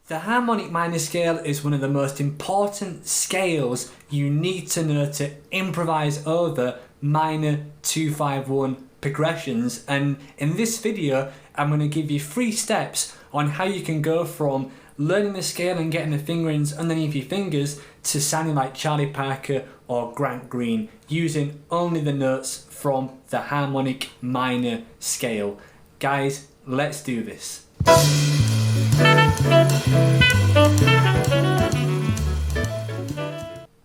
The harmonic minor scale is one of the most important scales you need to know to improvise over minor 2-5-1 progressions, and in this video I'm going to give you 3 steps on how you can go from learning the scale and getting the fingerings underneath your fingers to sounding like Charlie Parker or Grant Green using only the notes from the harmonic minor scale. Guys, let's do this.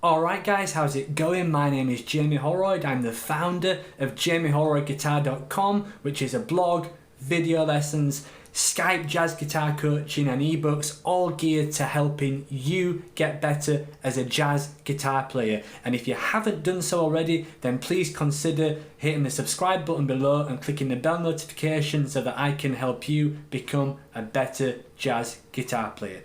Alright guys, how's it going? My name is Jamie Holroyd. I'm the founder of jamieholroydguitar.com, which is a blog, video lessons, Skype jazz guitar coaching and ebooks, all geared to helping you get better as a jazz guitar player. And if you haven't done so already, then please consider hitting the subscribe button below and clicking the bell notification so that I can help you become a better jazz guitar player.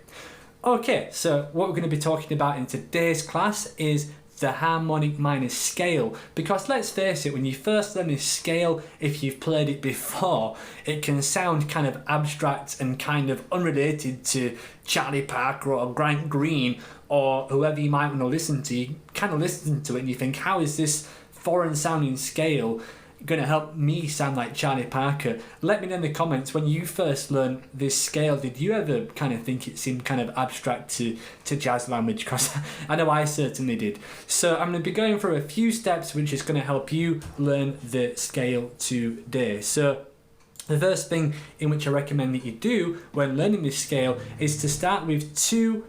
Okay, so what we're going to be talking about in today's class is the harmonic minor scale, because let's face it, when you first learn this scale, if you've played it before, it can sound kind of abstract and kind of unrelated to Charlie Parker or Grant Green or whoever you might want to listen to. You kind of listen to it and you think, how is this foreign sounding scale going to help me sound like Charlie Parker? Let me know in the comments, when you first learned this scale, did you ever kind of think it seemed kind of abstract to jazz language? Because I know I certainly did. So I'm going to be going through a few steps which is going to help you learn the scale today. So the first thing in which I recommend that you do when learning this scale is to start with two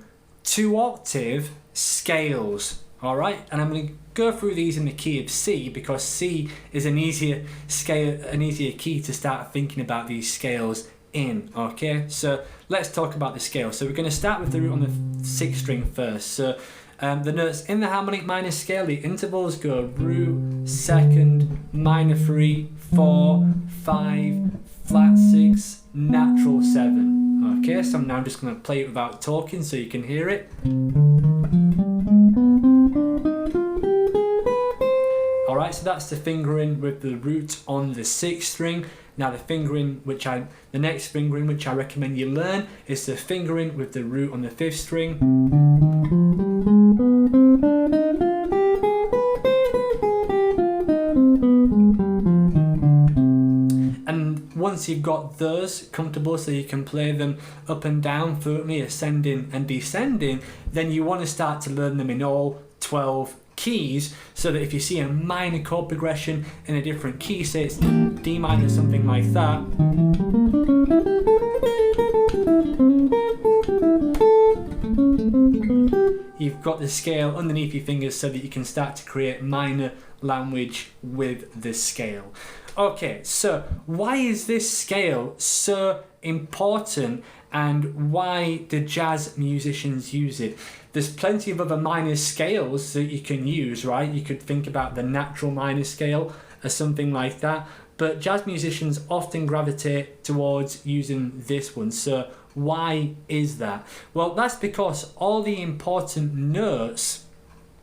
octave scales. Alright, and I'm going to go through these in the key of C because C is an easier scale, an easier key to start thinking about these scales in. Okay, so let's talk about the scale. So we're going to start with the root on the 6th string first. So the notes in the harmonic minor scale, the intervals go root, 2nd, minor 3, 4, 5, flat 6, natural 7. Okay, so I'm now just going to play it without talking so you can hear it. Alright, so that's the fingering with the root on the 6th string. Now the next fingering which I recommend you learn is the fingering with the root on the 5th string. And once you've got those comfortable so you can play them up and down fluently, ascending and descending, then you want to start to learn them in all 12 keys, so that if you see a minor chord progression in a different key, say it's D minor, something like that, you've got the scale underneath your fingers so that you can start to create minor language with the scale. Okay, so why is this scale so important and why do jazz musicians use it? There's plenty of other minor scales that you can use, right? You could think about the natural minor scale or something like that, but jazz musicians often gravitate towards using this one. So why is that? Well, that's because all the important notes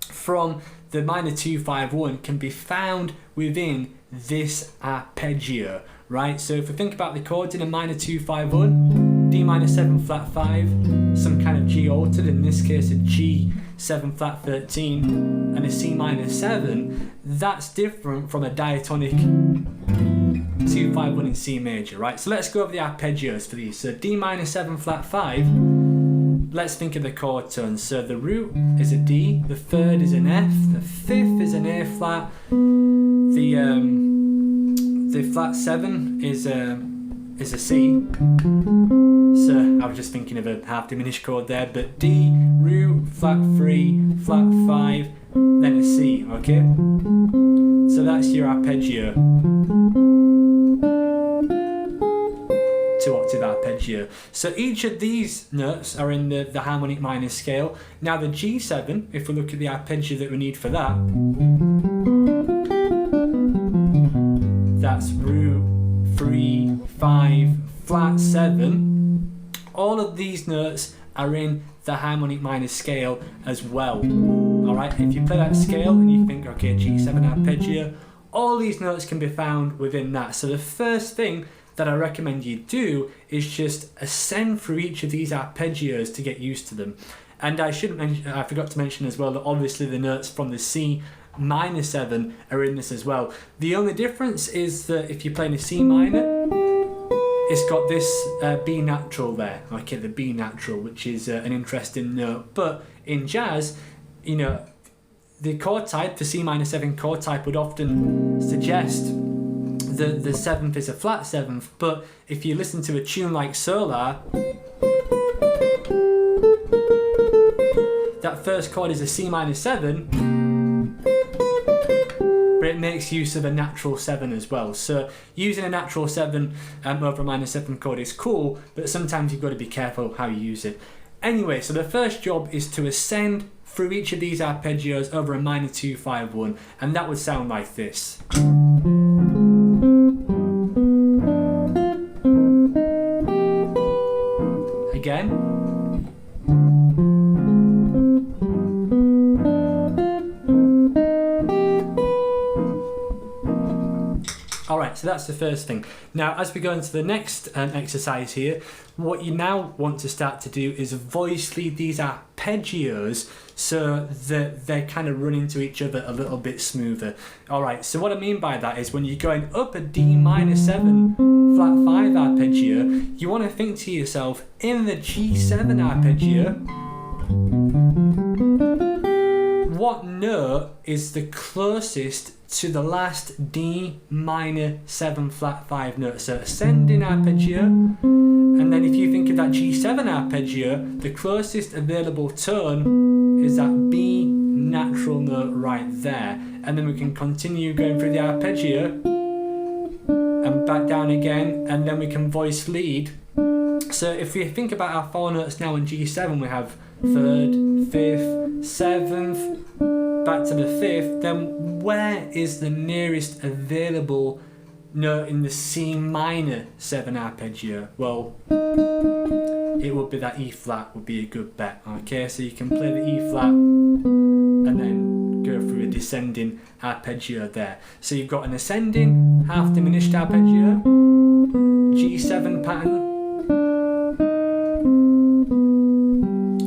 from the minor 2-5-1 can be found within this arpeggio, right? So if we think about the chords in a minor 2-5-1, D minor 7 flat 5, some kind of G altered, in this case a G 7 flat 13, and a C minor 7, that's different from a diatonic 2-5-1 in C major, right? So let's go over the arpeggios for these. So D minor 7 flat 5, let's think of the chord tones. So the root is a D, the 3rd is an F, the 5th is an A flat, the flat 7 is a C. So I was just thinking of a half diminished chord there, but D, root, flat 3, flat 5, then a C, okay? So that's your arpeggio. 2-octave arpeggio. So each of these notes are in the harmonic minor scale. Now the G7, if we look at the arpeggio that we need for that, that's root, 3, 5, flat 7. All of these notes are in the harmonic minor scale as well. Alright, if you play that scale and you think, okay, G7 arpeggio, all these notes can be found within that. So the first thing that I recommend you do is just ascend through each of these arpeggios to get used to them. And I forgot to mention as well that obviously the notes from the C minor 7 are in this as well. The only difference is that if you're playing a C minor, it's got this B natural there, okay, the B natural, which is an interesting note. But in jazz, you know, the chord type, the C minor 7 chord type would often suggest that the 7th is a flat 7th, but if you listen to a tune like Solar, that first chord is a C minor 7, but it makes use of a natural 7 as well. So using a natural 7 over a minor 7 chord is cool, but sometimes you've got to be careful how you use it. Anyway, so the first job is to ascend through each of these arpeggios over a minor 2-5-1, and that would sound like this. Again. Alright, so that's the first thing. Now, as we go into the next exercise here, what you now want to start to do is voice lead these arpeggios so that they kind of run into each other a little bit smoother. Alright, so what I mean by that is when you're going up a D minor 7 flat 5 arpeggio, you want to think to yourself, in the G7 arpeggio, what note is the closest to the last D minor 7 flat 5 note? So ascending arpeggio, and then if you think of that G7 arpeggio, the closest available tone is that B natural note right there. And then we can continue going through the arpeggio and back down again, and then we can voice lead. So if we think about our 4 notes now in G7, we have 3rd, 5th, 7th, back to the 5th, then where is the nearest available note in the C minor 7 arpeggio? Well, it would be that E flat would be a good bet, okay? So you can play the E flat and then go through a descending arpeggio there. So you've got an ascending, half diminished arpeggio, G7 pattern,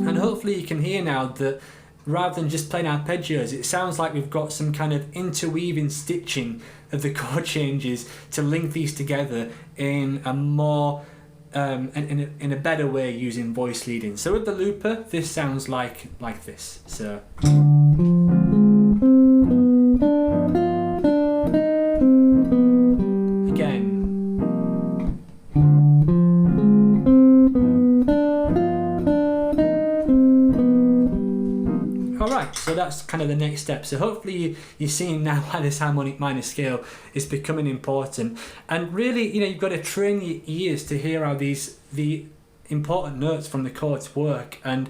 and hopefully you can hear now that rather than just playing arpeggios, it sounds like we've got some kind of interweaving stitching of the chord changes to link these together in a more in a better way using voice leading. So with the looper, this sounds like this. So again. Alright, so that's kind of the next step. So hopefully you're seeing now why this harmonic minor scale is becoming important. And really, you know, you've got to train your ears to hear how the important notes from the chords work, and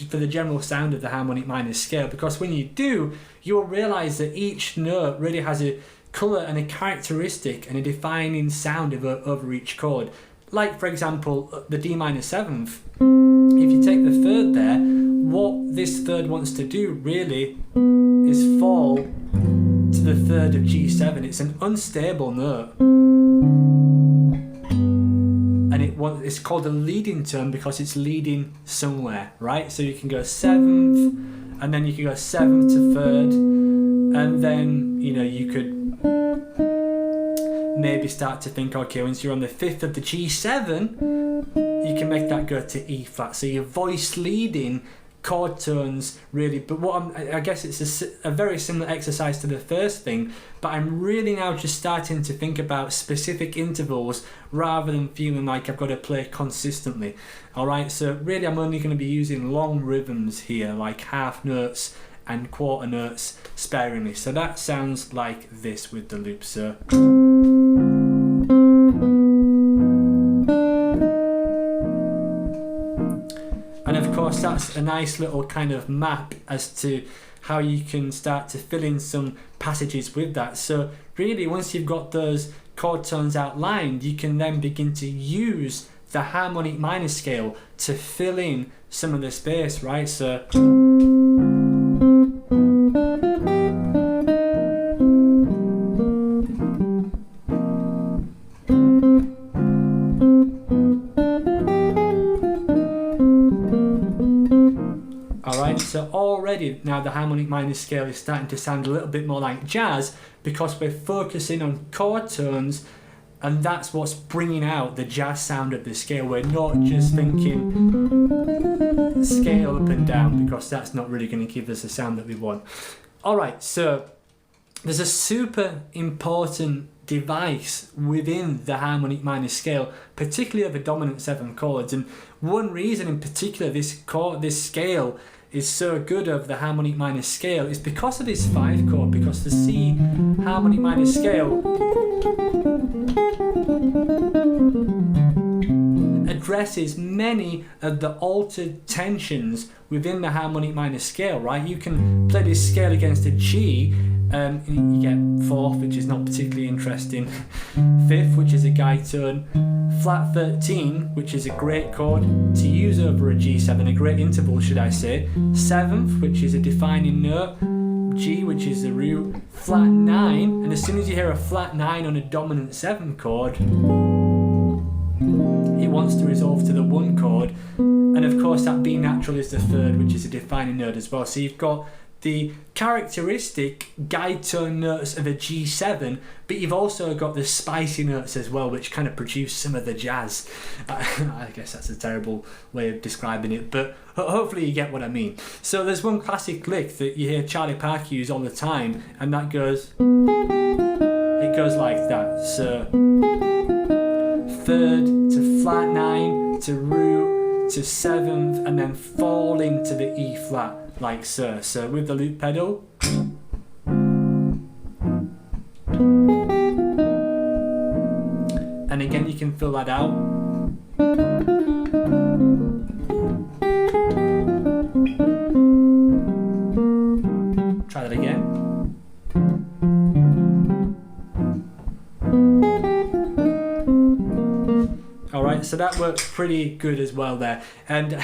for the general sound of the harmonic minor scale, because when you do, you'll realise that each note really has a colour and a characteristic and a defining sound over each chord. Like, for example, the D minor 7th, if you take the 3rd there, what this 3rd wants to do really is fall to the 3rd of G7. It's an unstable note, and it's called a leading tone because it's leading somewhere, right? So you can go 7th, and then you can go 7th to 3rd, and then, you know, you could maybe start to think, okay, once you're on the 5th of the G7, you can make that go to E flat. So you're voice leading chord tones really, but I guess it's a very similar exercise to the first thing, but I'm really now just starting to think about specific intervals rather than feeling like I've got to play consistently. Alright, so really I'm only going to be using long rhythms here, like half notes and quarter notes sparingly. So that sounds like this with the loop. So and of course that's a nice little kind of map as to how you can start to fill in some passages with that. So really, once you've got those chord tones outlined, you can then begin to use the harmonic minor scale to fill in some of the space, right? So Alright, so already now the harmonic minor scale is starting to sound a little bit more like jazz because we're focusing on chord tones, and that's what's bringing out the jazz sound of the scale. We're not just thinking scale up and down, because that's not really going to give us the sound that we want. Alright, so there's a super important device within the harmonic minor scale, particularly of the dominant 7 chords, and one reason in particular this scale is so good of the harmonic minor scale is because of this 5 chord, because the C harmonic minor scale addresses many of the altered tensions within the harmonic minor scale, right? You can play this scale against a G, and you get 4th, which is not particularly interesting, 5th, which is a guide tone, flat 13, which is a great chord to use over a G7, a great interval should I say, 7th, which is a defining note, G, which is the root, flat 9, and as soon as you hear a flat 9 on a dominant 7 chord, it wants to resolve to the 1 chord, and of course that B natural is the 3rd, which is a defining note as well. So you've got the characteristic guide tone notes of a G7, but you've also got the spicy notes as well, which kind of produce some of the jazz. I guess that's a terrible way of describing it, but hopefully you get what I mean. So there's one classic lick that you hear Charlie Parker use all the time, and that goes, it goes like that. So 3rd to flat 9 to root to 7th, and then fall into the E flat like so. So with the loop pedal, and again you can fill that out. Try that again. Alright, so that works pretty good as well there. And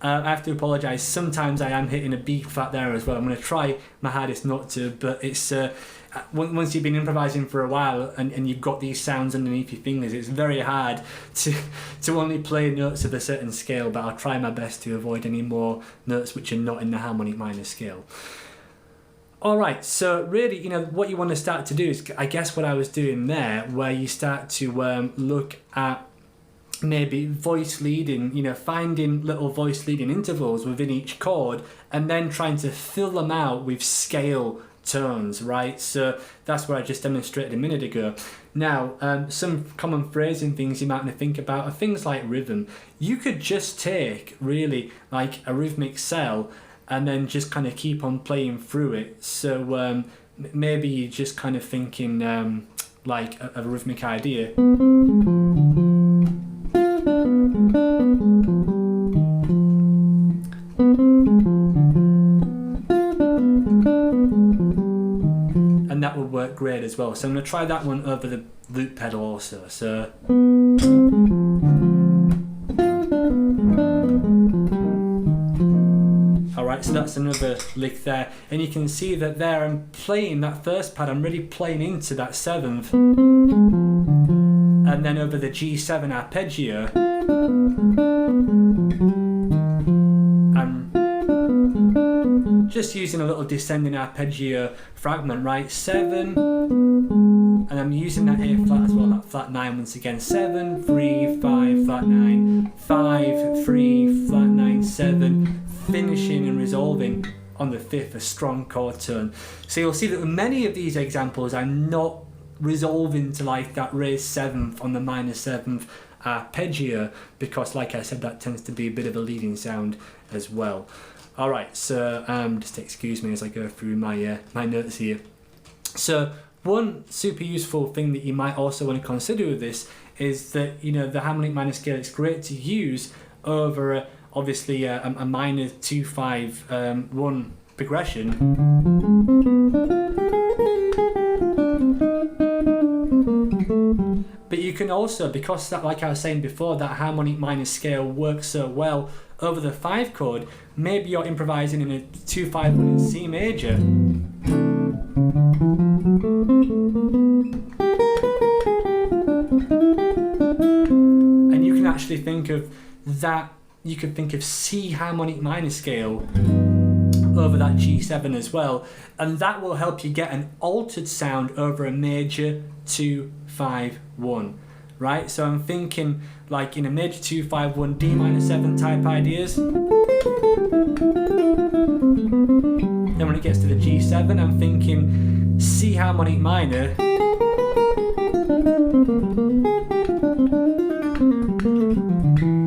I have to apologise, sometimes I am hitting a B flat there as well. I'm going to try my hardest not to, but it's once you've been improvising for a while and you've got these sounds underneath your fingers, it's very hard to only play notes of a certain scale, but I'll try my best to avoid any more notes which are not in the harmonic minor scale. Alright, so really, what you want to start to do is, I guess what I was doing there, where you start to look at maybe voice leading, finding little voice leading intervals within each chord and then trying to fill them out with scale tones, right? So that's what I just demonstrated a minute ago. Now, some common phrasing things you might want to think about are things like rhythm. You could just take really like a rhythmic cell and then just kind of keep on playing through it. So maybe you're just kind of thinking like a rhythmic idea. And that would work great as well. So I'm going to try that one over the loop pedal also. So alright, so that's another lick there. And you can see that there I'm playing that first pad, I'm really playing into that 7th. And then over the G7 arpeggio, I'm just using a little descending arpeggio fragment, right? 7, and I'm using that A flat as well, that flat 9 once again. 7, 3, 5, flat 9, 5, 3, flat 9, 7, finishing and resolving on the 5th, a strong chord tone. So you'll see that with many of these examples, I'm not resolving to like that raised 7th on the minor 7th arpeggio, because like I said, that tends to be a bit of a leading sound as well. Alright, so just excuse me as I go through my my notes here. So one super useful thing that you might also want to consider with this is that the harmonic minor scale, it's great to use over obviously a minor 2-5-1 progression. But you can also, because that, like I was saying before, that harmonic minor scale works so well over the 5 chord, maybe you're improvising in a 2-5-1 in C major. And you can actually think of that, you could think of C harmonic minor scale over that G7 as well, and that will help you get an altered sound over a major 2-5-1, right? So I'm thinking like in a major 2-5-1 D minor 7 type ideas. Then when it gets to the G7, I'm thinking C harmonic minor.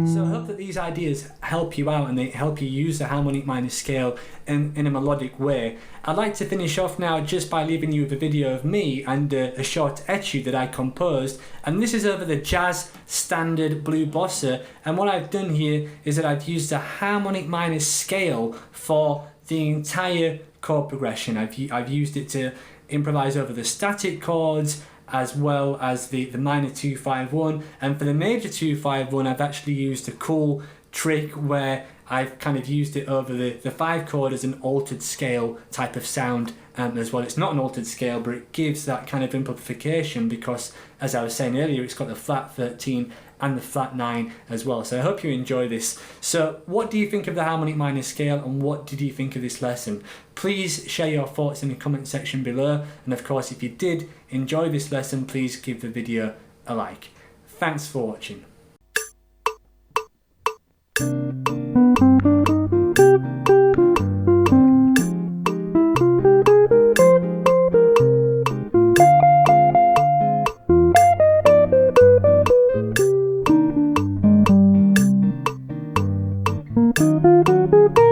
So I hope that these ideas help you out and they help you use the harmonic minor scale in a melodic way. I'd like to finish off now just by leaving you with a video of me and a short etude that I composed, and this is over the jazz standard blue bossa, and what I've done here is that I've used a harmonic minor scale for the entire chord progression. I've used it to improvise over the static chords as well as the minor 2-5-1, and for the major 2-5-1 I've actually used a cool trick where I've kind of used it over the 5 chord as an altered scale type of sound as well. It's not an altered scale, but it gives that kind of amplification because, as I was saying earlier, it's got the flat 13 and the flat 9 as well. So I hope you enjoy this. So what do you think of the harmonic minor scale, and what did you think of this lesson? Please share your thoughts in the comment section below, and of course if you did enjoy this lesson, please give the video a like. Thanks for watching. Thank you.